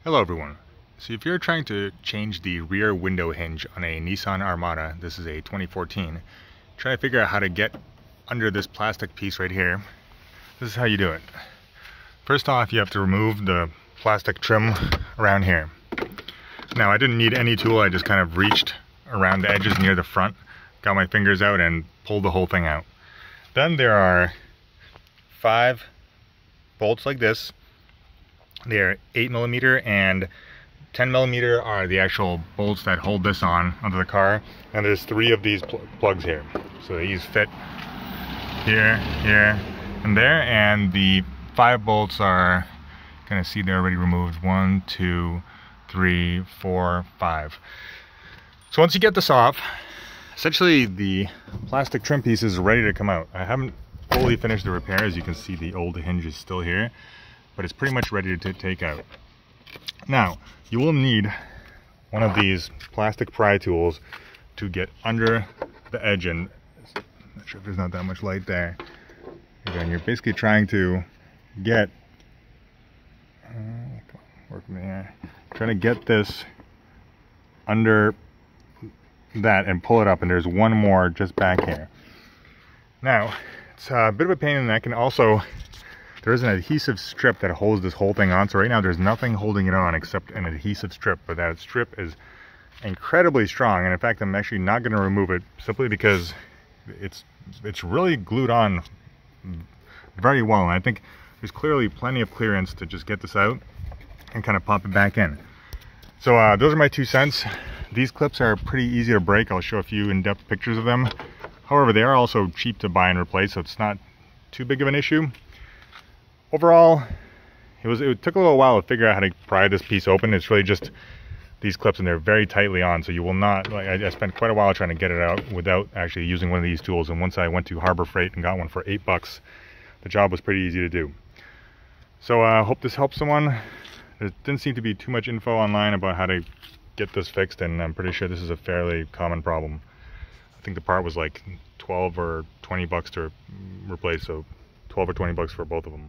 Hello everyone. So if you're trying to change the rear window hinge on a Nissan Armada, this is a 2014, try to figure out how to get under this plastic piece right here. This is how you do it. First off, you have to remove the plastic trim around here. Now I didn't need any tool, I just kind of reached around the edges near the front, got my fingers out and pulled the whole thing out. Then there are 5 bolts like this. They're 8mm and 10mm are the actual bolts that hold this on onto the car, and there's 3 of these plugs here. So these fit here, here, and there, and the 5 bolts are, gonna see they're already removed. 1, 2, 3, 4, 5. So once you get this off, essentially the plastic trim piece is ready to come out. I haven't fully finished the repair. As you can see, the old hinge is still here, but it's pretty much ready to take out. Now, you will need one of these plastic pry tools to get under the edge, and I'm not sure if there's not that much light there. Again, you're basically trying to get, work from here, trying to get this under that and pull it up, and there's one more just back here. Now, it's a bit of a pain in the neck, and also there is an adhesive strip that holds this whole thing on. So right now there's nothing holding it on except an adhesive strip, but that strip is incredibly strong. And in fact, I'm actually not going to remove it simply because it's really glued on very well. And I think there's clearly plenty of clearance to just get this out and kind of pop it back in. So those are my 2 cents. These clips are pretty easy to break. I'll show a few in-depth pictures of them. However, they are also cheap to buy and replace, so it's not too big of an issue. Overall, it took a little while to figure out how to pry this piece open. It's really just these clips, and they're very tightly on, so you will not, like, I spent quite a while trying to get it out without actually using one of these tools, and once I went to Harbor Freight and got one for $8, the job was pretty easy to do. So I hope this helps someone. There didn't seem to be too much info online about how to get this fixed, and I'm pretty sure this is a fairly common problem. I think the part was like $12 or $20 to replace, so $12 or $20 for both of them.